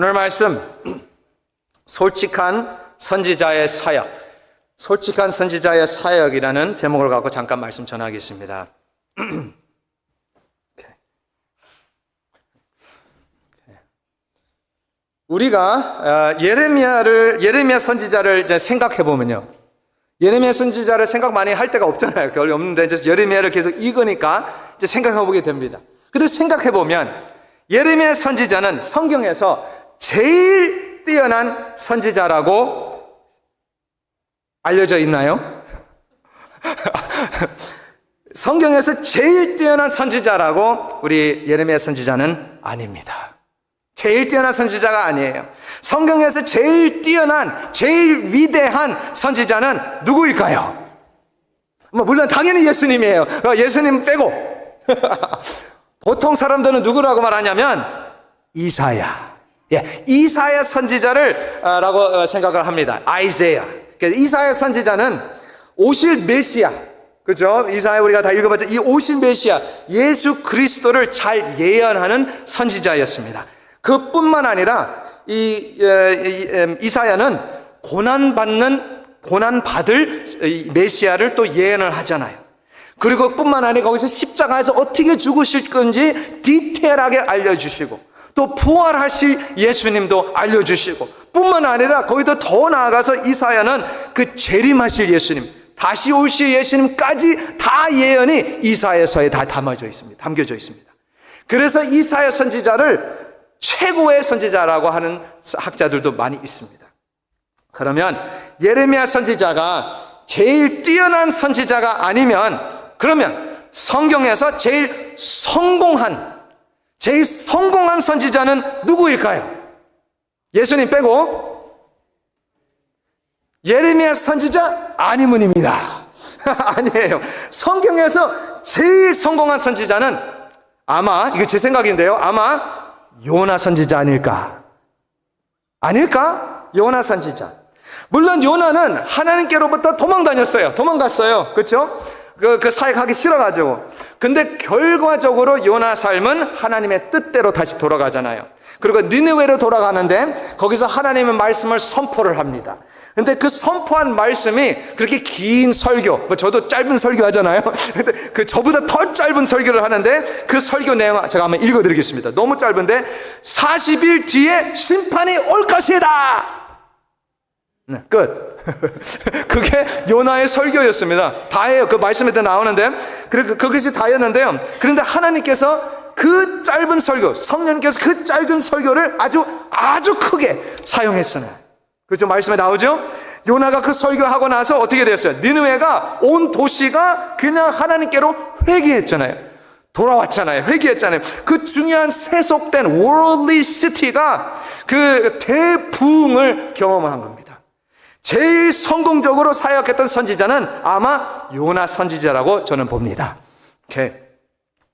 오늘 말씀, 솔직한 선지자의 사역, 솔직한 선지자의 사역이라는 제목을 갖고 잠깐 말씀 전하겠습니다. 우리가 예레미야 선지자를 이제 생각해 보면요, 예레미야 선지자를 생각 많이 할 데가 없잖아요. 별로 없는데 이제 예레미야를 계속 읽으니까 이제 생각해 보게 됩니다. 근데 생각해 보면 예레미야 선지자는 성경에서 제일 뛰어난 선지자라고 알려져 있나요? 성경에서 제일 뛰어난 선지자라고 우리 예레미야 선지자는 아닙니다. 제일 뛰어난 선지자가 아니에요. 성경에서 제일 뛰어난, 제일 위대한 선지자는 누구일까요? 물론 당연히 예수님이에요. 예수님 빼고. 보통 사람들은 누구라고 말하냐면 이사야. 이사야 선지자를 라고 생각을 합니다. 아이세야. 이사야 선지자는 오실 메시아, 그죠? 이사야 우리가 다 읽어봤죠. 이 오실 메시아 예수 그리스도를 잘 예언하는 선지자였습니다. 그뿐만 아니라 이사야는 고난받을 메시아를 또 예언을 하잖아요. 그리고 뿐만 아니라 거기서 십자가에서 어떻게 죽으실 건지 디테일하게 알려주시고, 또 부활하실 예수님도 알려주시고, 뿐만 아니라 거기도 더 나아가서 이사야는 그 재림하실 예수님, 다시 오실 예수님까지 다 예언이 이사야서에 다 담겨져 있습니다. 그래서 이사야 선지자를 최고의 선지자라고 하는 학자들도 많이 있습니다. 그러면 예레미야 선지자가 제일 뛰어난 선지자가 아니면, 그러면 성경에서 제일 성공한 선지자는 누구일까요? 예수님 빼고 예레미야 선지자 아니문입니다. 아니에요. 성경에서 제일 성공한 선지자는 아마, 이거 제 생각인데요, 아마 요나 선지자 아닐까? 요나 선지자. 물론 요나는 하나님께로부터 도망갔어요. 그렇죠? 그 사역하기 싫어가지고. 근데 결과적으로 요나 삶은 하나님의 뜻대로 다시 돌아가잖아요. 그리고 니느웨로 돌아가는데 거기서 하나님의 말씀을 선포를 합니다. 근데 그 선포한 말씀이 그렇게 긴 설교, 저도 짧은 설교 하잖아요. 근데 저보다 더 짧은 설교를 하는데 그 설교 내용 제가 한번 읽어드리겠습니다. 너무 짧은데 40일 뒤에 심판이 올 것이다. 네, 끝. 그게 요나의 설교였습니다. 다예요. 그 말씀에도 나오는데, 그것이 다였는데요. 그런데 하나님께서 그 짧은 설교, 성령님께서 그 짧은 설교를 아주 크게 사용했어요. 그렇죠? 말씀에 나오죠? 요나가 그 설교하고 나서 어떻게 됐어요? 니느웨가 온 도시가 그냥 하나님께로 회개했잖아요. 돌아왔잖아요. 회개했잖아요. 그 중요한 세속된 worldly city가 그 대부흥을 경험한 겁니다. 제일 성공적으로 사역했던 선지자는 아마 요나 선지자라고 저는 봅니다. 오케이.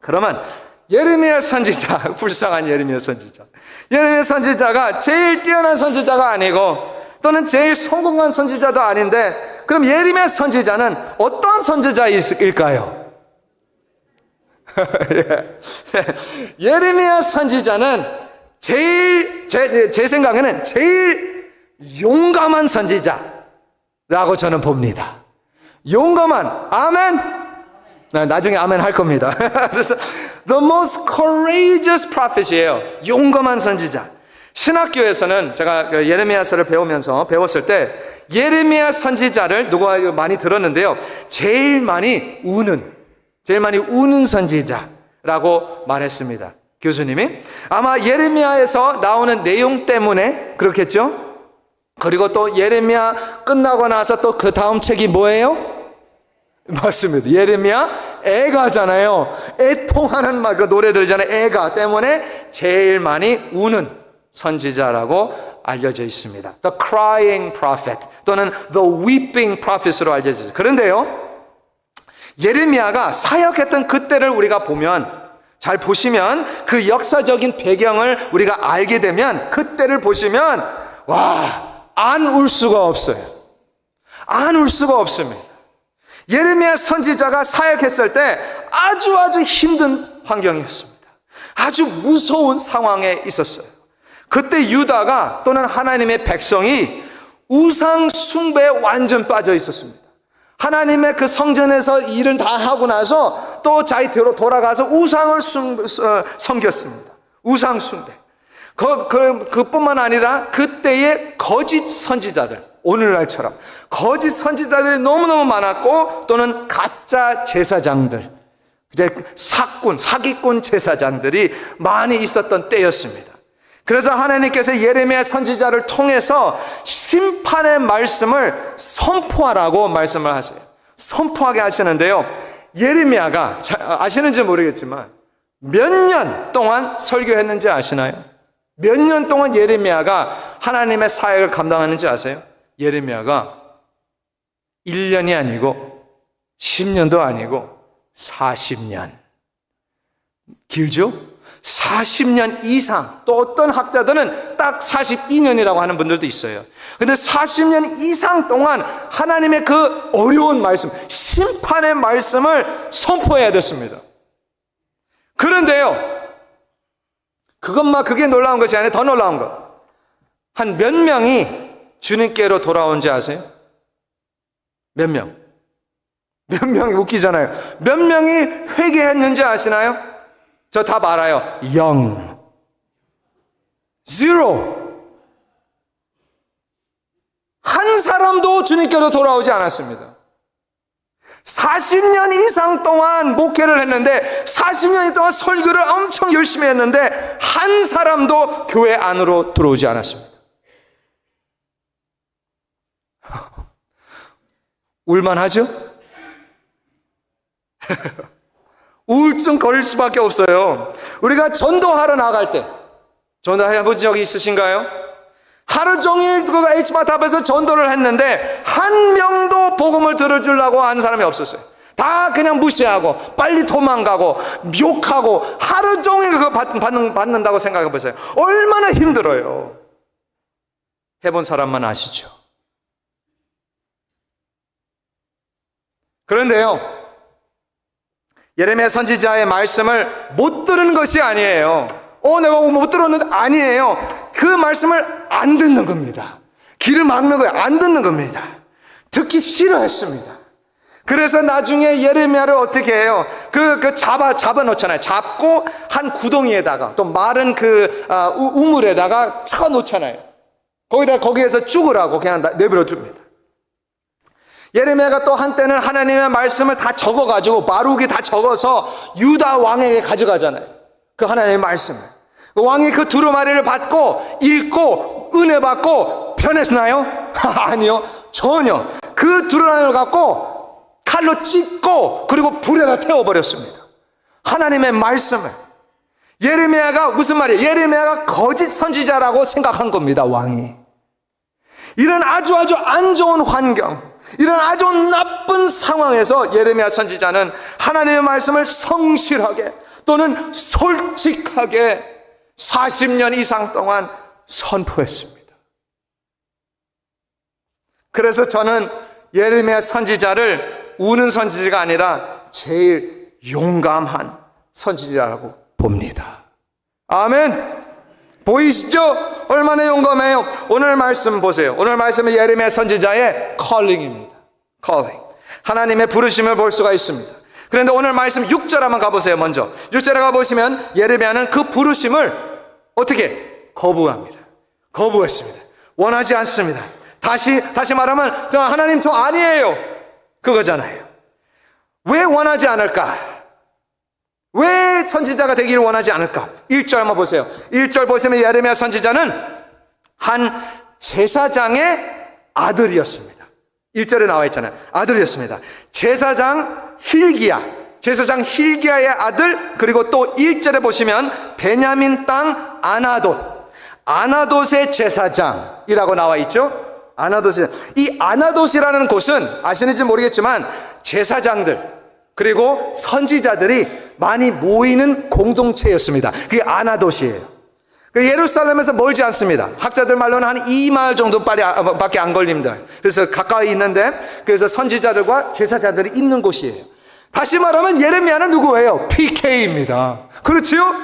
그러면 예레미야 선지자, 불쌍한 예레미야 선지자. 예레미야 선지자가 제일 뛰어난 선지자가 아니고, 또는 제일 성공한 선지자도 아닌데, 그럼 예레미야 선지자는 어떤 선지자일까요? 예레미야 선지자는 제 생각에는 제일 용감한 선지자라고 저는 봅니다. 용감한, 아멘? 나중에 아멘 할 겁니다. 그래서 the most courageous prophet이에요. 용감한 선지자. 신학교에서는 제가 예레미야서를 배웠을 때 예레미야 선지자를 누가 많이 들었는데요, 제일 많이 우는 선지자라고 말했습니다. 교수님이 아마 예레미야에서 나오는 내용 때문에 그렇겠죠. 그리고 또 예레미야 끝나고 나서 또 그 다음 책이 뭐예요? 맞습니다. 예레미야 애가잖아요. 애통하는 그 노래 들잖아요. 애가 때문에 제일 많이 우는 선지자라고 알려져 있습니다. The crying prophet 또는 the weeping prophet으로 알려져 있습니다. 그런데요, 예레미야가 사역했던 그때를 우리가 잘 보시면 그 역사적인 배경을 우리가 알게 되면, 그때를 보시면 안 울 수가 없어요. 안 울 수가 없습니다. 예레미야 선지자가 사역했을 때 아주 힘든 환경이었습니다. 아주 무서운 상황에 있었어요. 그때 유다가 또는 하나님의 백성이 우상 숭배에 완전 빠져 있었습니다. 하나님의 그 성전에서 일을 다 하고 나서 또 자기대로 돌아가서 우상을 섬겼습니다. 우상 숭배. 그뿐만 아니라 그때의 거짓 선지자들, 오늘날처럼 거짓 선지자들이 너무너무 많았고, 또는 가짜 제사장들, 이제 사기꾼 제사장들이 많이 있었던 때였습니다. 그래서 하나님께서 예레미야 선지자를 통해서 심판의 말씀을 선포하라고 말씀을 하세요. 선포하게 하시는데요, 예레미야가 아시는지 모르겠지만 몇 년 동안 설교했는지 아시나요? 몇 년 동안 예레미야가 하나님의 사역을 감당하는지 아세요? 예레미야가 1년이 아니고 10년도 아니고 40년. 길죠? 40년 이상. 또 어떤 학자들은 딱 42년이라고 하는 분들도 있어요. 근데 40년 이상 동안 하나님의 그 어려운 말씀, 심판의 말씀을 선포해야 됐습니다. 그런데요, 그게 놀라운 것이 아니라 더 놀라운 것. 한 몇 명이 주님께로 돌아온지 아세요? 몇 명? 몇 명이 웃기잖아요. 몇 명이 회개했는지 아시나요? 저 답 알아요. 0. 0. 한 사람도 주님께로 돌아오지 않았습니다. 40년 이상 동안 목회를 했는데, 40년 동안 설교를 엄청 열심히 했는데 한 사람도 교회 안으로 들어오지 않았습니다. 울만하죠? 우울증 걸릴 수밖에 없어요. 우리가 전도하러 나갈 때, 전도해본 적이 있으신가요? 하루 종일 그 H마트 앞에서 전도를 했는데 한 명도 복음을 들어주려고 하는 사람이 없었어요. 다 그냥 무시하고 빨리 도망가고 욕하고 하루 종일 그거 받는다고 생각해 보세요. 얼마나 힘들어요. 해본 사람만 아시죠? 그런데요, 예레미야 선지자의 말씀을 못 들은 것이 아니에요. 내가 못 들었는데, 아니에요. 그 말씀을 안 듣는 겁니다. 귀를 막는 거예요. 안 듣는 겁니다. 듣기 싫어했습니다. 그래서 나중에 예레미야를 어떻게 해요? 잡아 놓잖아요. 잡고 한 구덩이에다가, 또 마른 우물에다가 쳐 놓잖아요. 거기에서 죽으라고 그냥 내버려 둡니다. 예레미야가 또 한때는 하나님의 말씀을 다 적어가지고, 바룩이 다 적어서 유다 왕에게 가져가잖아요. 그 하나님의 말씀을. 그 왕이 그 두루마리를 받고 읽고 은혜 받고 변했나요? 아니요, 전혀. 그 두루마리를 갖고 칼로 찢고 그리고 불에다 태워버렸습니다. 하나님의 말씀을. 예레미야가 무슨 말이에요? 예레미야가 거짓 선지자라고 생각한 겁니다, 왕이. 이런 아주 안 좋은 환경, 이런 아주 나쁜 상황에서 예레미야 선지자는 하나님의 말씀을 성실하게 또는 솔직하게 40년 이상 동안 선포했습니다. 그래서 저는 예레미야 선지자를 우는 선지자가 아니라 제일 용감한 선지자라고 봅니다. 아멘. 보이시죠? 얼마나 용감해요. 오늘 말씀 보세요. 오늘 말씀은 예레미야 선지자의 컬링입니다. 컬링. 하나님의 부르심을 볼 수가 있습니다. 그런데 오늘 말씀 6절 한번 가보세요. 먼저 6절에 가보시면 예레미야는 그 부르심을 어떻게? 거부합니다. 거부했습니다. 원하지 않습니다. 다시 말하면 하나님 저 아니에요, 그거잖아요. 왜 원하지 않을까? 왜 선지자가 되기를 원하지 않을까? 1절 한번 보세요. 1절 보시면 예레미야 선지자는 한 제사장의 아들이었습니다. 1절에 나와 있잖아요. 아들이었습니다. 제사장 힐기야의 아들. 그리고 또 1절에 보시면 베냐민 땅 아나돗의 제사장이라고 나와 있죠. 이 아나돗이라는 곳은 아시는지 모르겠지만 제사장들 그리고 선지자들이 많이 모이는 공동체였습니다. 그게 아나돗이에요. 예루살렘에서 멀지 않습니다. 학자들 말로는 한 2마일 정도밖에 안 걸립니다. 그래서 가까이 있는데, 그래서 선지자들과 제사자들이 있는 곳이에요. 다시 말하면 예레미야는 누구예요? PK입니다. 그렇지요?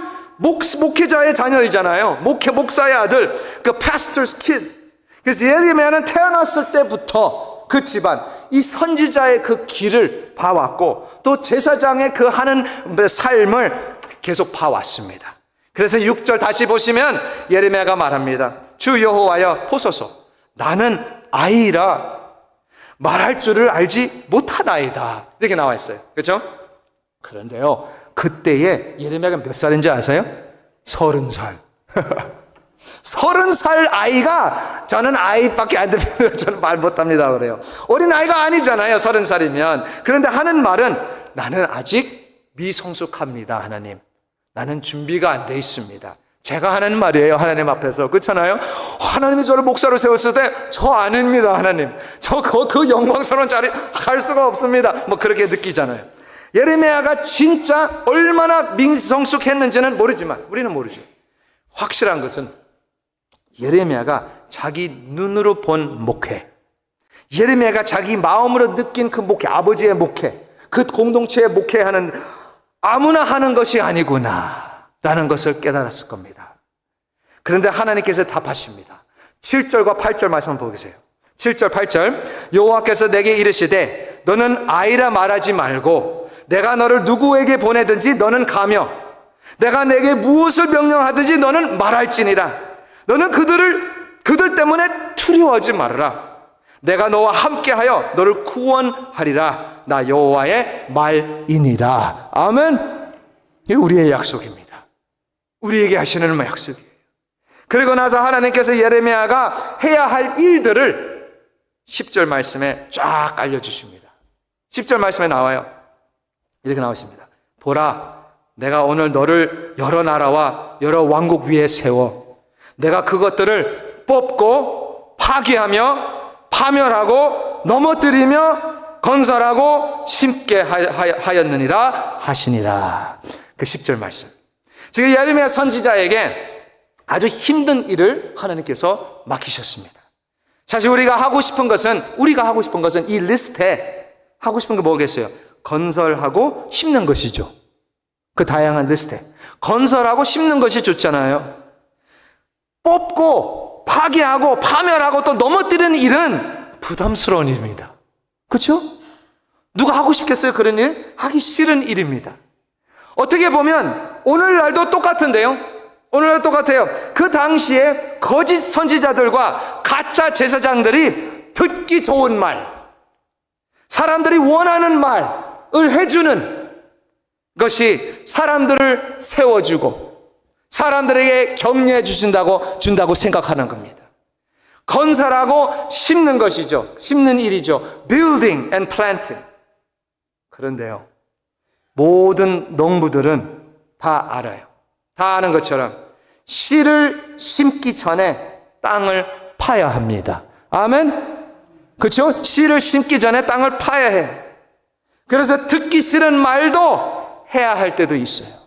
목회자의 자녀이잖아요. 목사의 아들, 그 pastor's kid. 그래서 예레미야는 태어났을 때부터 그 집안, 이 선지자의 그 길을 봐왔고 또 제사장의 그 하는 삶을 계속 봐왔습니다. 그래서 6절 다시 보시면 예레미야가 말합니다. 주 여호와여 보소서, 나는 아이라 말할 줄을 알지 못하나이다. 이렇게 나와 있어요. 그렇죠? 그런데요, 그때에 예레미야가 몇 살인지 아세요? 30살. 30살 아이가, 저는 아이밖에 안 들리면 저는 말 못합니다 그래요. 어린 아이가 아니잖아요, 30살이면. 그런데 하는 말은 나는 아직 미성숙합니다, 하나님. 나는 준비가 안 돼 있습니다. 제가 하는 말이에요, 하나님 앞에서. 그렇잖아요? 하나님이 저를 목사로 세웠을 때 저 아닙니다, 하나님. 저 그 영광스러운 자리 갈 수가 없습니다. 뭐 그렇게 느끼잖아요. 예레미야가 진짜 얼마나 미성숙했는지는 모르지만, 우리는 모르죠. 확실한 것은 예레미야가 자기 눈으로 본 목회, 예레미야가 자기 마음으로 느낀 그 목회, 아버지의 목회, 그 공동체의 목회하는 아무나 하는 것이 아니구나 라는 것을 깨달았을 겁니다. 그런데 하나님께서 답하십니다. 7절과 8절 말씀 보고 계세요. 7절 8절 여호와께서 내게 이르시되 너는 아이라 말하지 말고 내가 너를 누구에게 보내든지 너는 가며 내가 내게 무엇을 명령하든지 너는 말할지니라. 너는 그들 때문에 두려워하지 말아라. 내가 너와 함께하여 너를 구원하리라. 나 여호와의 말이니라. 아멘. 이게 우리의 약속입니다. 우리에게 하시는 약속이에요. 그리고 나서 하나님께서 예레미야가 해야 할 일들을 10절 말씀에 쫙 알려주십니다. 10절 말씀에 나와요. 이렇게 나오십니다. 보라, 내가 오늘 너를 여러 나라와 여러 왕국 위에 세워 내가 그것들을 뽑고 파괴하며 파멸하고 넘어뜨리며 건설하고 심게 하였느니라 하시니라. 그 10절 말씀. 지금 예레미야 선지자에게 아주 힘든 일을 하나님께서 맡기셨습니다. 사실 우리가 하고 싶은 것은 이 리스트에 하고 싶은 게 뭐겠어요? 건설하고 심는 것이죠. 그 다양한 리스트에 건설하고 심는 것이 좋잖아요. 뽑고 파괴하고 파멸하고 또 넘어뜨리는 일은 부담스러운 일입니다. 그렇죠? 누가 하고 싶겠어요? 그런 일? 하기 싫은 일입니다. 어떻게 보면 오늘날도 똑같은데요. 오늘날도 똑같아요. 그 당시에 거짓 선지자들과 가짜 제사장들이 듣기 좋은 말, 사람들이 원하는 말을 해주는 것이 사람들을 세워주고 사람들에게 격려해 준다고 생각하는 겁니다. 건설하고 심는 것이죠. 심는 일이죠. Building and planting. 그런데요, 모든 농부들은 다 알아요. 다 아는 것처럼 씨를 심기 전에 땅을 파야 합니다. 아멘? 그렇죠? 씨를 심기 전에 땅을 파야 해요. 그래서 듣기 싫은 말도 해야 할 때도 있어요.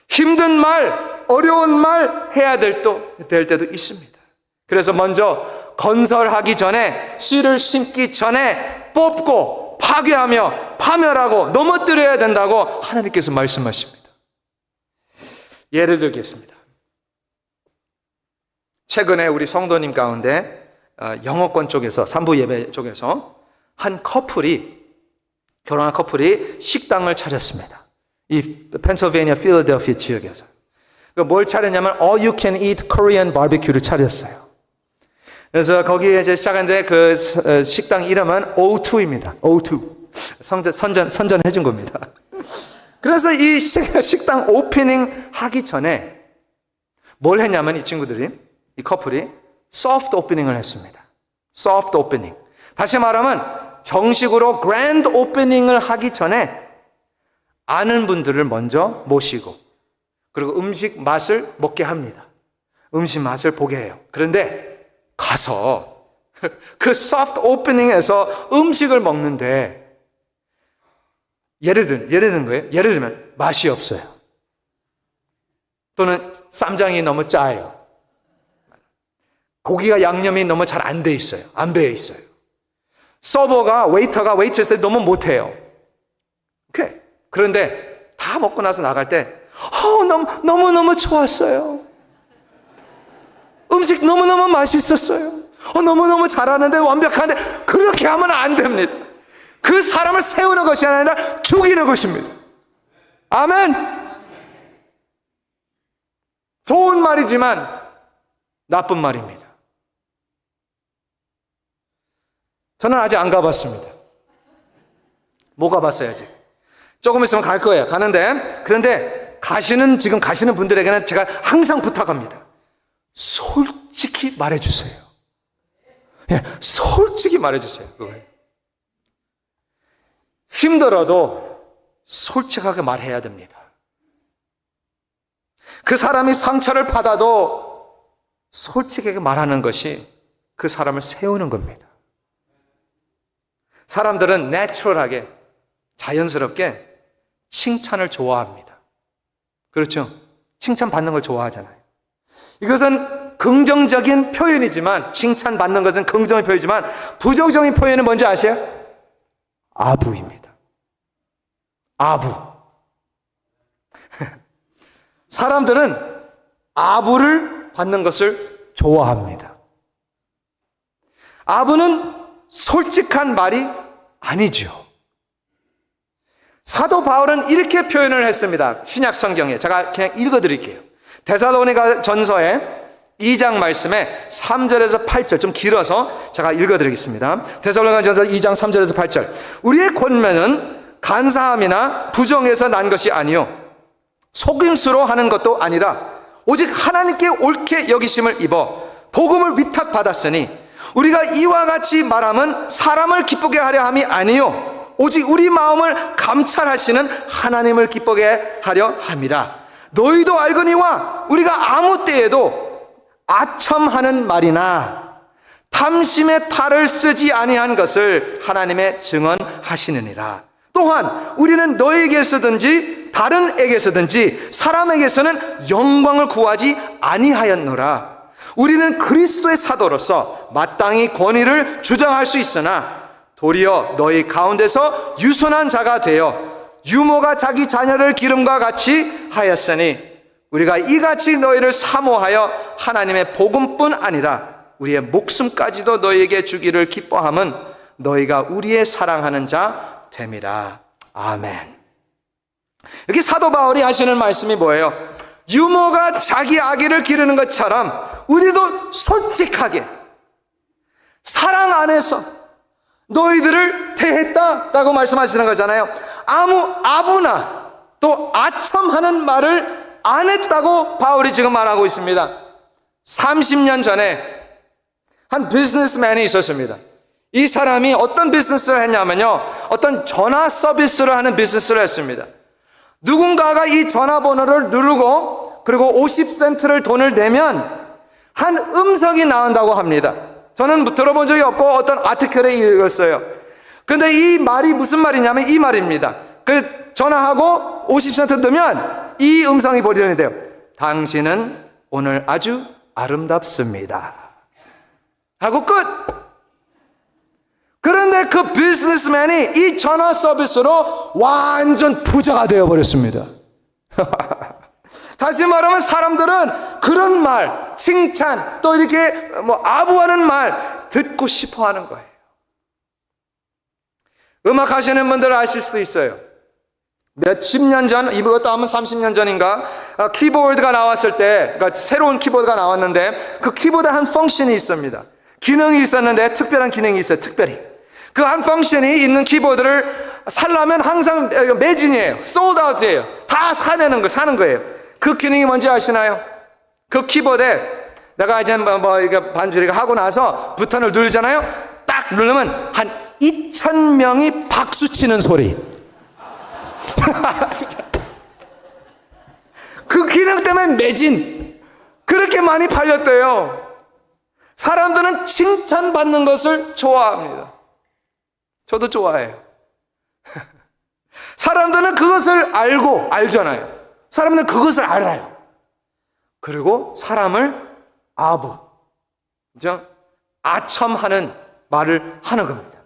힘든 말, 어려운 말 해야 될 때도 있습니다. 그래서 먼저 건설하기 전에, 씨를 심기 전에 뽑고 파괴하며 파멸하고 넘어뜨려야 된다고 하나님께서 말씀하십니다. 예를 들겠습니다. 최근에 우리 성도님 가운데 영어권 쪽에서, 산부 예배 쪽에서 결혼한 커플이 식당을 차렸습니다. 이 펜실베이니아 필라델피아 지역에서. 뭘 차렸냐면 All You Can Eat Korean Barbecue를 차렸어요. 그래서 거기에 이제 시작했는데 그 식당 이름은 O2입니다. O2. 선전해 준 겁니다. 그래서 이 식당 오프닝 하기 전에 뭘 했냐면 이 커플이 소프트 오프닝을 했습니다. 소프트 오프닝. 다시 말하면 정식으로 그랜드 오프닝을 하기 전에 아는 분들을 먼저 모시고 그리고 음식 맛을 먹게 합니다. 음식 맛을 보게 해요. 그런데 가서 그 소프트 오프닝에서 음식을 먹는데 예를 들면 맛이 없어요. 또는 쌈장이 너무 짜요. 고기가 양념이 너무 잘 안 돼 있어요. 안 배어 있어요. 서버가 웨이트레스가 너무 못해요. 오케이. 그런데 다 먹고 나서 나갈 때 너무너무 좋았어요. 음식 너무너무 맛있었어요. 너무너무 잘하는데, 완벽한데. 그렇게 하면 안 됩니다. 그 사람을 세우는 것이 아니라 죽이는 것입니다. 아멘. 좋은 말이지만 나쁜 말입니다. 저는 아직 안 가봤습니다. 못 가봤어요, 아직. 조금 있으면 갈 거예요. 가는데, 그런데 지금 가시는 분들에게는 제가 항상 부탁합니다. 솔직히 말해주세요. 예, 솔직히 말해주세요. 그걸. 힘들어도 솔직하게 말해야 됩니다. 그 사람이 상처를 받아도 솔직하게 말하는 것이 그 사람을 세우는 겁니다. 사람들은 내추럴하게, 자연스럽게 칭찬을 좋아합니다. 그렇죠? 칭찬받는 걸 좋아하잖아요. 이것은 긍정적인 표현이지만, 칭찬받는 것은 긍정의 표현이지만, 부정적인 표현은 뭔지 아세요? 아부입니다. 아부. 사람들은 아부를 받는 것을 좋아합니다. 아부는 솔직한 말이 아니죠. 사도 바울은 이렇게 표현을 했습니다. 신약 성경에 제가 그냥 읽어드릴게요. 데살로니가 전서에 2장 말씀에 3절에서 8절, 좀 길어서 제가 읽어드리겠습니다. 데살로니가 전서 2장 3절에서 8절. 우리의 권면은 간사함이나 부정에서 난 것이 아니요 속임수로 하는 것도 아니라 오직 하나님께 옳게 여기심을 입어 복음을 위탁받았으니 우리가 이와 같이 말함은 사람을 기쁘게 하려 함이 아니요 오직 우리 마음을 감찰하시는 하나님을 기쁘게 하려 함이라. 너희도 알거니와 우리가 아무 때에도 아첨하는 말이나 탐심의 탈을 쓰지 아니한 것을 하나님의 증언하시느니라. 또한 우리는 너에게서든지 다른 에게서든지 사람에게서는 영광을 구하지 아니하였노라. 우리는 그리스도의 사도로서 마땅히 권위를 주장할 수 있으나 도리어 너희 가운데서 유선한 자가 되어 유모가 자기 자녀를 기름과 같이 하였으니 우리가 이같이 너희를 사모하여 하나님의 복음뿐 아니라 우리의 목숨까지도 너희에게 주기를 기뻐함은 너희가 우리의 사랑하는 자 됨이라. 아멘. 여기 사도 바울이 하시는 말씀이 뭐예요? 유모가 자기 아기를 기르는 것처럼 우리도 솔직하게 사랑 안에서 너희들을 대했다라고 말씀하시는 거잖아요. 아무 아부나 또 아첨하는 말을 안 했다고 바울이 지금 말하고 있습니다. 30년 전에 한 비즈니스맨이 있었습니다. 이 사람이 어떤 비즈니스를 했냐면요, 어떤 전화 서비스를 하는 비즈니스를 했습니다. 누군가가 이 전화번호를 누르고 그리고 50센트를 돈을 내면 한 음성이 나온다고 합니다. 저는 들어본 적이 없고 어떤 아티클에 읽었어요. 근데 이 말이 무슨 말이냐면 이 말입니다. 그 전화하고 50센트 넣으면 이 음성이 보이는데요. 당신은 오늘 아주 아름답습니다. 하고 끝. 그런데 그 비즈니스맨이 이 전화 서비스로 완전 부자가 되어버렸습니다. 다시 말하면 사람들은 그런 말, 칭찬, 또 이렇게 아부하는 말 듣고 싶어 하는 거예요. 음악 하시는 분들 아실 수 있어요. 몇십 년 전, 이것도 아마 30년 전인가, 키보드가 나왔을 때, 그러니까 새로운 키보드가 나왔는데 그 키보드 한 펑션이 있습니다. 기능이 있었는데 특별한 기능이 있어요. 특별히 그 한 펑션이 있는 키보드를 살려면 항상 매진이에요. 솔드아웃이에요. 다 사는 거예요. 그 기능이 뭔지 아시나요? 그 키보드에 내가 이제 이거 반주리가 하고 나서 버튼을 누르잖아요. 딱 누르면 한 2,000명이 박수 치는 소리. 그 기능 때문에 매진. 그렇게 많이 팔렸대요. 사람들은 칭찬받는 것을 좋아합니다. 저도 좋아해요. 사람들은 그것을 알잖아요. 사람들은 그것을 알아요. 그리고 사람을 그죠? 아첨하는 말을 하는 겁니다.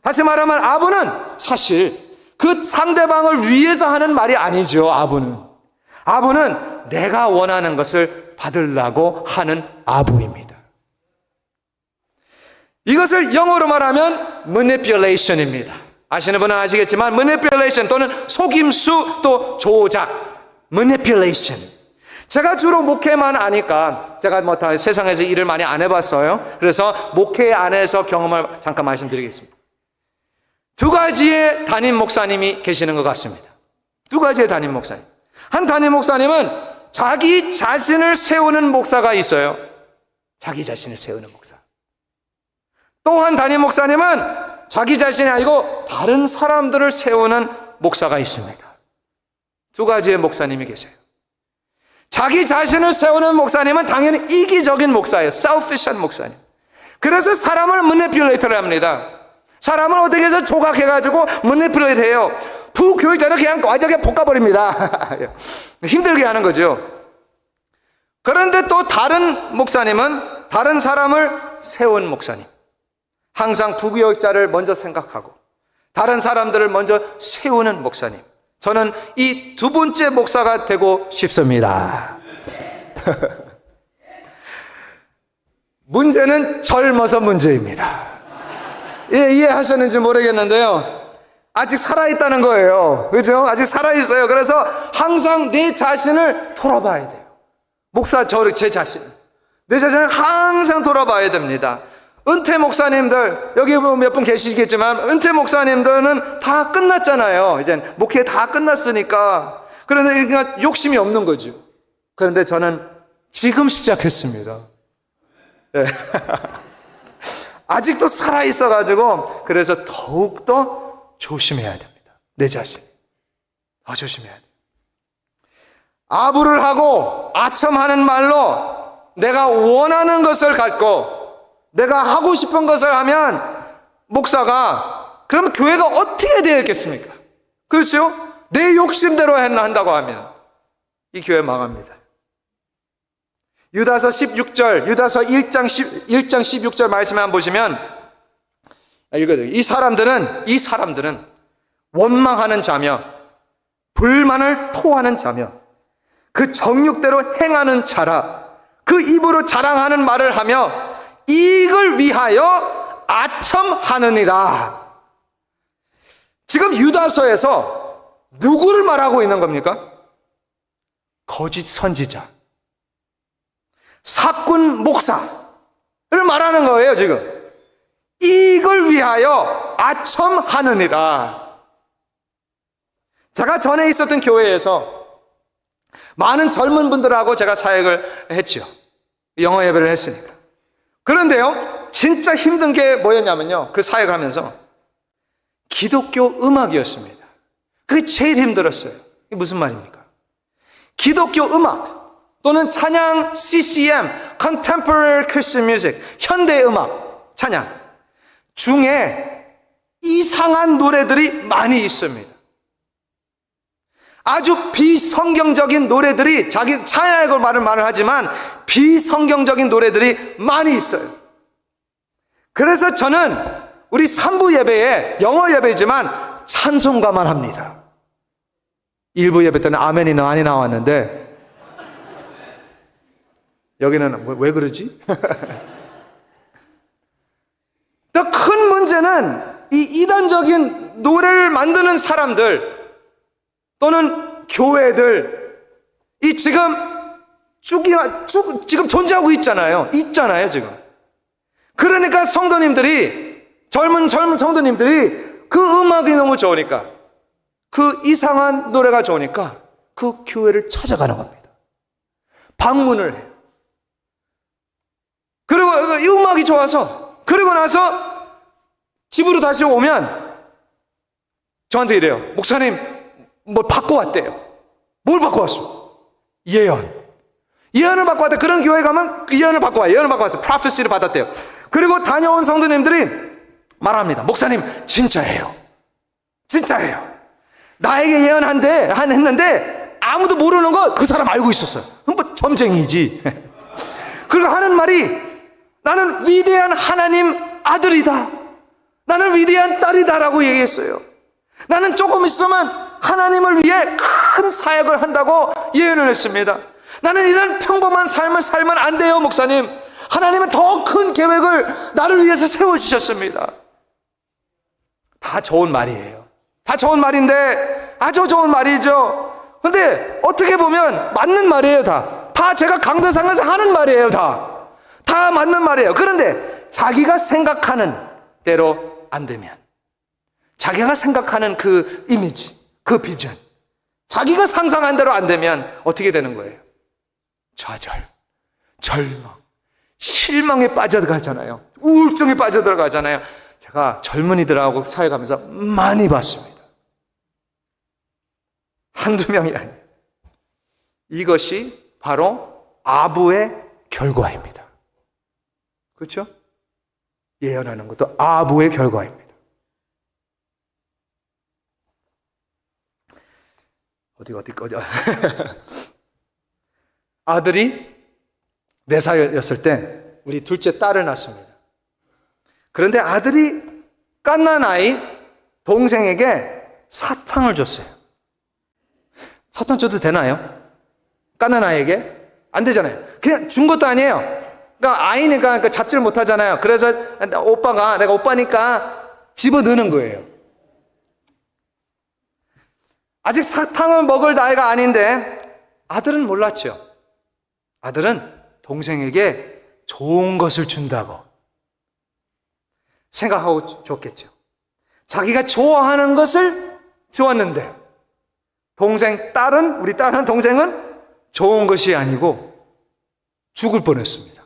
다시 말하면 아부는 사실 그 상대방을 위해서 하는 말이 아니죠. 아부는 내가 원하는 것을 받으려고 하는 아부입니다. 이것을 영어로 말하면 manipulation입니다. 아시는 분은 아시겠지만 manipulation 또는 속임수 또 조작, manipulation. 제가 주로 목회만 아니까 제가 뭐 다 세상에서 일을 많이 안 해봤어요. 그래서 목회 안에서 경험을 잠깐 말씀드리겠습니다. 두 가지의 담임 목사님이 계시는 것 같습니다. 두 가지의 담임 목사님. 한 담임 목사님은 자기 자신을 세우는 목사가 있어요. 자기 자신을 세우는 목사. 또 한 담임 목사님은 자기 자신이 아니고 다른 사람들을 세우는 목사가 있습니다. 두 가지의 목사님이 계세요. 자기 자신을 세우는 목사님은 당연히 이기적인 목사예요. selfish한 목사님. 그래서 사람을 manipulate를 합니다. 사람을 어떻게 해서 조각해가지고 manipulate 해요. 부교육자는 그냥 완전히 볶아버립니다. 힘들게 하는 거죠. 그런데 또 다른 목사님은 다른 사람을 세운 목사님. 항상 부교육자를 먼저 생각하고 다른 사람들을 먼저 세우는 목사님. 저는 이 두 번째 목사가 되고 싶습니다. 문제는 젊어서 문제입니다. 예, 이해하셨는지 모르겠는데요. 아직 살아있다는 거예요. 그죠? 아직 살아있어요. 그래서 항상 내 자신을 돌아봐야 돼요. 목사, 제 자신. 내 자신을 항상 돌아봐야 됩니다. 은퇴 목사님들, 여기 몇 분 계시겠지만, 은퇴 목사님들은 다 끝났잖아요. 이제 목회 다 끝났으니까. 그러니까 욕심이 없는 거죠. 그런데 저는 지금 시작했습니다. 네. 아직도 살아있어가지고, 그래서 더욱더 조심해야 됩니다. 내 자신. 더 조심해야 돼요. 아부를 하고, 아첨하는 말로 내가 원하는 것을 갖고, 내가 하고 싶은 것을 하면 목사가 그러면 교회가 어떻게 되었겠습니까? 그렇죠? 내 욕심대로 한다고 하면 이 교회 망합니다. 유다서 16절, 유다서 1장 16절 말씀 한번 보시면 읽어드릴게요. 이 사람들은 원망하는 자며 불만을 토하는 자며 그 정욕대로 행하는 자라. 그 입으로 자랑하는 말을 하며 이익을 위하여 아첨하느니라. 지금 유다서에서 누구를 말하고 있는 겁니까? 거짓 선지자, 사꾼 목사를 말하는 거예요. 지금 이익을 위하여 아첨하느니라. 제가 전에 있었던 교회에서 많은 젊은 분들하고 제가 사역을 했죠. 영어 예배를 했으니까. 그런데요, 진짜 힘든 게 뭐였냐면요, 그 사역하면서 기독교 음악이었습니다. 그게 제일 힘들었어요. 이게 무슨 말입니까? 기독교 음악 또는 찬양 CCM, Contemporary Christian Music, 현대 음악, 찬양 중에 이상한 노래들이 많이 있습니다. 아주 비성경적인 노래들이 자기 찬양이라고 말을 하지만 비성경적인 노래들이 많이 있어요. 그래서 저는 우리 3부 예배에 영어 예배지만 찬송가만 합니다. 1부 예배 때는 아멘이 많이 나왔는데 여기는 왜 그러지? 더 큰 문제는 이 이단적인 노래를 만드는 사람들 또는 교회들, 이 지금 지금 존재하고 있잖아요. 지금. 그러니까 젊은 성도님들이 그 음악이 너무 좋으니까, 그 이상한 노래가 좋으니까 그 교회를 찾아가는 겁니다. 방문을 해요. 그리고 이 음악이 좋아서, 그리고 나서 집으로 다시 오면 저한테 이래요. 목사님, 뭘 받고 왔대요. 뭘 받고 왔어? 예언을 받고 왔대. 그런 교회 가면 그 예언을 받고 와요. 예언을 받고 왔어요. 프로페시를 받았대요. 그리고 다녀온 성도님들이 말합니다. 목사님, 진짜예요. 나에게 했는데 아무도 모르는 거 그 사람 알고 있었어요. 뭐 점쟁이지. 그리고 하는 말이, 나는 위대한 하나님 아들이다. 나는 위대한 딸이다라고 얘기했어요. 나는 조금 있으면 하나님을 위해 큰 사역을 한다고 예언을 했습니다. 나는 이런 평범한 삶을 살면 안 돼요, 목사님. 하나님은 더 큰 계획을 나를 위해서 세워주셨습니다. 다 좋은 말이에요. 다 좋은 말인데, 아주 좋은 말이죠. 근데 어떻게 보면 맞는 말이에요. 다 제가 강대상에서 하는 말이에요. 다 맞는 말이에요. 그런데 자기가 생각하는 대로 안 되면, 자기가 생각하는 그 이미지, 그 비전, 자기가 상상한 대로 안 되면 어떻게 되는 거예요? 좌절, 절망, 실망에 빠져들어가잖아요. 우울증에 빠져들어가잖아요. 제가 젊은이들하고 사역하면서 많이 봤습니다. 한두 명이 아니에요. 이것이 바로 아부의 결과입니다. 그렇죠? 예언하는 것도 아부의 결과입니다. 어디 아들이 4살이었을 때 우리 둘째 딸을 낳습니다. 그런데 아들이 갓난 아이 동생에게 사탕을 줬어요. 사탕 줘도 되나요? 갓난 아이에게? 안 되잖아요. 그냥 준 것도 아니에요. 그러니까 아이니까 잡지를 못 하잖아요. 그래서 내가 오빠니까 집어넣는 거예요. 아직 사탕을 먹을 나이가 아닌데 아들은 몰랐죠. 아들은 동생에게 좋은 것을 준다고 생각하고 줬겠죠. 자기가 좋아하는 것을 주었는데 우리 딸은 동생은 좋은 것이 아니고 죽을 뻔했습니다.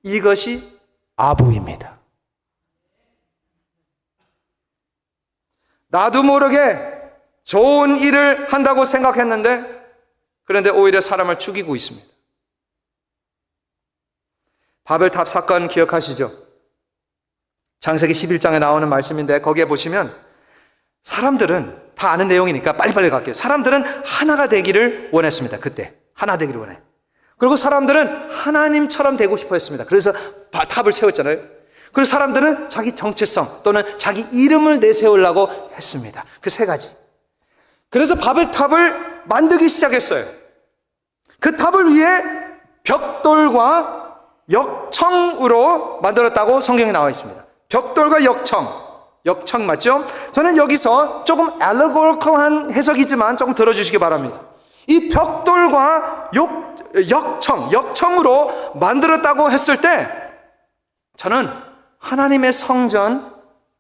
이것이 아부입니다. 나도 모르게 좋은 일을 한다고 생각했는데 그런데 오히려 사람을 죽이고 있습니다. 바벨탑 사건 기억하시죠? 창세기 11장에 나오는 말씀인데 거기에 보시면 사람들은 다 아는 내용이니까 빨리빨리 갈게요. 사람들은 하나가 되기를 원했습니다. 그때 하나 되기를 원해. 그리고 사람들은 하나님처럼 되고 싶어 했습니다. 그래서 탑을 세웠잖아요. 그리고 사람들은 자기 정체성 또는 자기 이름을 내세우려고 했습니다. 그 3가지. 그래서 바벨탑을 만들기 시작했어요. 그 탑을 위해 벽돌과 역청으로 만들었다고 성경에 나와 있습니다. 벽돌과 역청 맞죠? 저는 여기서 조금 allegorical한 해석이지만 조금 들어주시기 바랍니다. 이 벽돌과 역청으로 만들었다고 했을 때 저는 하나님의 성전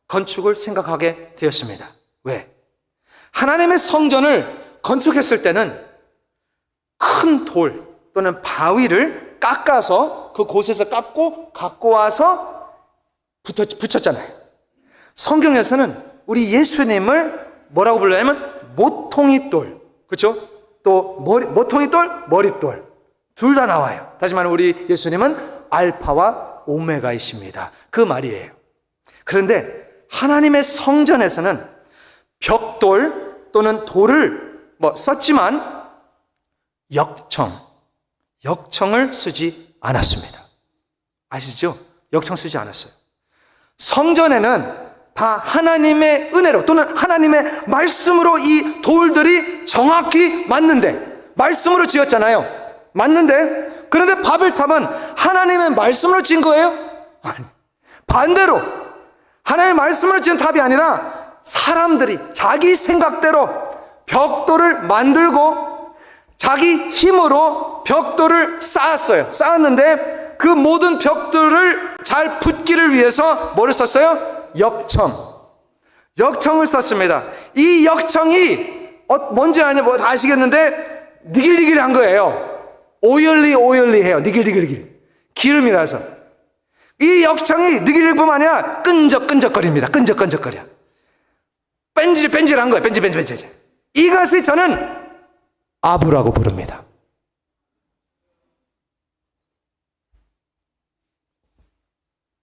건축을 생각하게 되었습니다. 왜? 하나님의 성전을 건축했을 때는 큰 돌 또는 바위를 깎아서 그곳에서 갖고 와서 붙였잖아요. 성경에서는 우리 예수님을 뭐라고 불러냐면 모퉁이 돌, 그렇죠? 또 모퉁이 돌, 머릿돌 둘 다 나와요. 다시 말하면 우리 예수님은 알파와 오메가이십니다. 그 말이에요. 그런데 하나님의 성전에서는 벽돌 또는 돌을 썼지만 역청을 쓰지 않았습니다. 아시죠? 역청 쓰지 않았어요. 성전에는 다 하나님의 은혜로 또는 하나님의 말씀으로 이 돌들이 정확히 맞는데, 말씀으로 지었잖아요. 맞는데, 그런데 바벨탑은 하나님의 말씀으로 지은 거예요? 아니, 반대로 하나님의 말씀으로 지은 탑이 아니라 사람들이 자기 생각대로 벽돌을 만들고 자기 힘으로 벽돌을 쌓았는데 그 모든 벽돌을 잘 붙기를 위해서 뭐를 썼어요? 역청을 썼습니다. 이 역청이 뭔지 다 아시겠는데 니글니글한 거예요. 오일리해요. 니글니글 기름이라서. 이 역청이 니글니글뿐만 아니라 끈적끈적거립니다. 끈적끈적거려. 뺀질뺀질한 거예요. 뺀질. 이것을 저는 아부라고 부릅니다.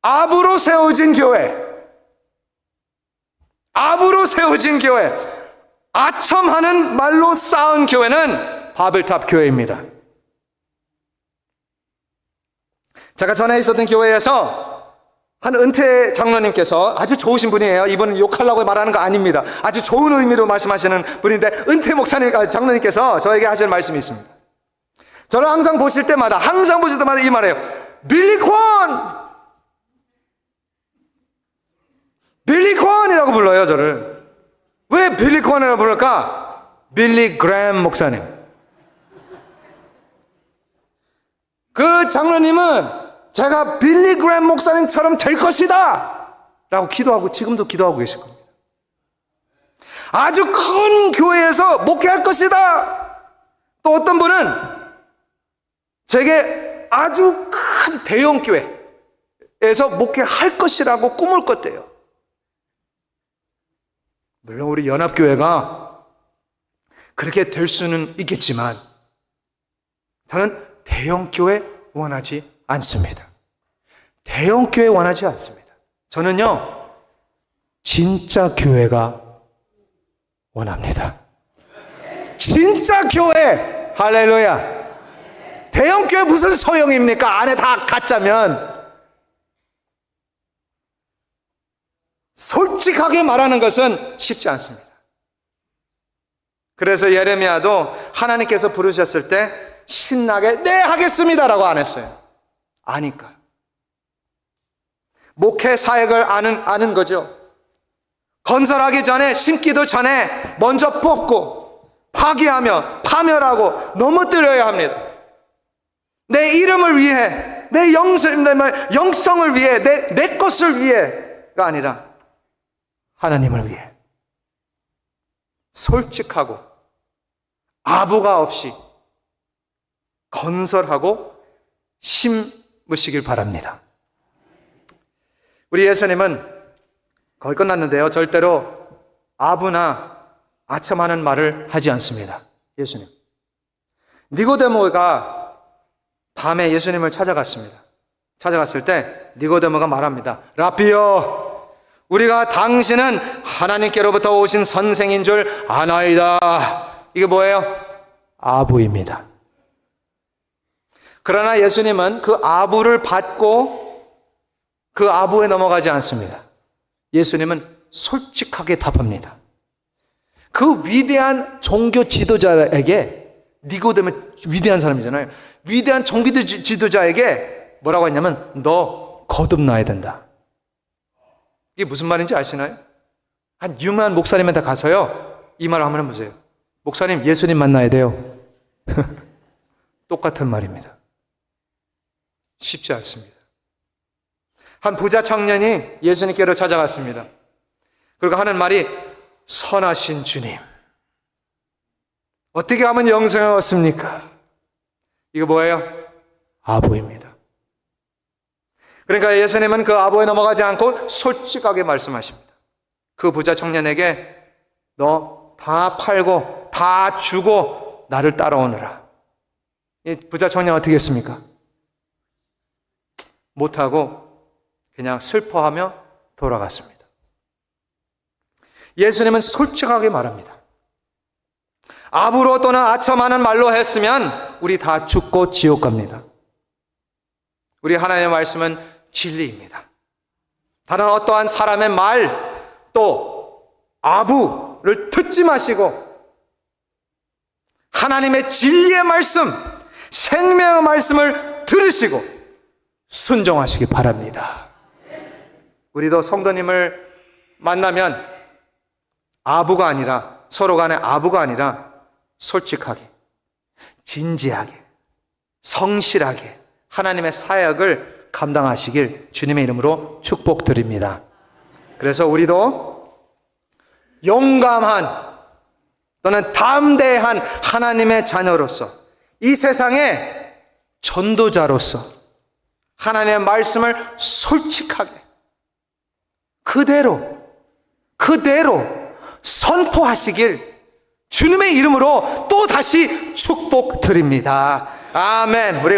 아부로 세워진 교회, 아첨하는 말로 쌓은 교회는 바벨탑 교회입니다. 제가 전에 있었던 교회에서 한 은퇴 장로님께서, 아주 좋으신 분이에요. 이분은 욕하려고 말하는 거 아닙니다. 아주 좋은 의미로 말씀하시는 분인데, 은퇴 장로님께서 저에게 하실 말씀이 있습니다. 저를 항상 보실 때마다 이 말이에요. 빌리 콘이라고 불러요, 저를. 왜 빌리 콘이라고 부를까? 빌리 그램 목사님. 그 장로님은 제가 빌리 그램 목사님처럼 될 것이다 라고 기도하고, 지금도 기도하고 계실 겁니다. 아주 큰 교회에서 목회할 것이다. 또 어떤 분은 제게 아주 큰 대형 교회에서 목회할 것이라고 꿈을 꿨대요. 물론 우리 연합교회가 그렇게 될 수는 있겠지만 저는 대형 교회 원하지 않습니다. 대형 교회 원하지 않습니다. 저는요, 진짜 교회가 원합니다. 진짜 교회! 할렐루야! 대형 교회 무슨 소용입니까? 안에 다 가짜면. 솔직하게 말하는 것은 쉽지 않습니다. 그래서 예레미야도 하나님께서 부르셨을 때 신나게 네 하겠습니다라고 안 했어요. 아니까. 목회 사역을 아는 거죠. 건설하기 전에, 심기도 전에 먼저 뽑고 파기하며 파멸하고 넘어뜨려야 합니다. 내 이름을 위해, 내 영성을 위해, 내 것을 위해가 아니라 하나님을 위해 솔직하고 아부가 없이 건설하고 심으시길 바랍니다. 우리 예수님은 거의 끝났는데요, 절대로 아부나 아첨하는 말을 하지 않습니다. 예수님. 니고데모가 밤에 예수님을 찾아갔습니다. 찾아갔을 때 니고데모가 말합니다. 라비여, 우리가 당신은 하나님께로부터 오신 선생인 줄 아나이다. 이게 뭐예요? 아부입니다. 그러나 예수님은 그 아부를 받고 그 아부에 넘어가지 않습니다. 예수님은 솔직하게 답합니다. 그 위대한 종교 지도자에게, 니고데모 위대한 사람이잖아요. 위대한 종교 지도자에게 뭐라고 했냐면, 너 거듭나야 된다. 이게 무슨 말인지 아시나요? 한 유명한 목사님한테 가서요, 이 말 한번 해보세요. 목사님, 예수님 만나야 돼요. 똑같은 말입니다. 쉽지 않습니다. 한 부자 청년이 예수님께로 찾아갔습니다. 그리고 하는 말이, 선하신 주님, 어떻게 하면 영생을 얻습니까? 이거 뭐예요? 아부입니다. 그러니까 예수님은 그 아부에 넘어가지 않고 솔직하게 말씀하십니다. 그 부자 청년에게 너 다 팔고 다 주고 나를 따라오너라. 이 부자 청년 어떻게 했습니까? 못하고 그냥 슬퍼하며 돌아갔습니다. 예수님은 솔직하게 말합니다. 아부로 또는 아첨하는 말로 했으면 우리 다 죽고 지옥 갑니다. 우리 하나님의 말씀은 진리입니다. 다른 어떠한 사람의 말, 또 아부를 듣지 마시고 하나님의 진리의 말씀, 생명의 말씀을 들으시고 순종하시기 바랍니다. 우리도 성도님을 만나면 아부가 아니라, 서로 간에 아부가 아니라 솔직하게, 진지하게, 성실하게 하나님의 사역을 감당하시길 주님의 이름으로 축복드립니다. 그래서 우리도 용감한 또는 담대한 하나님의 자녀로서, 이 세상의 전도자로서 하나님의 말씀을 솔직하게 그대로 선포하시길 주님의 이름으로 또 다시 축복드립니다. 아멘. 우리가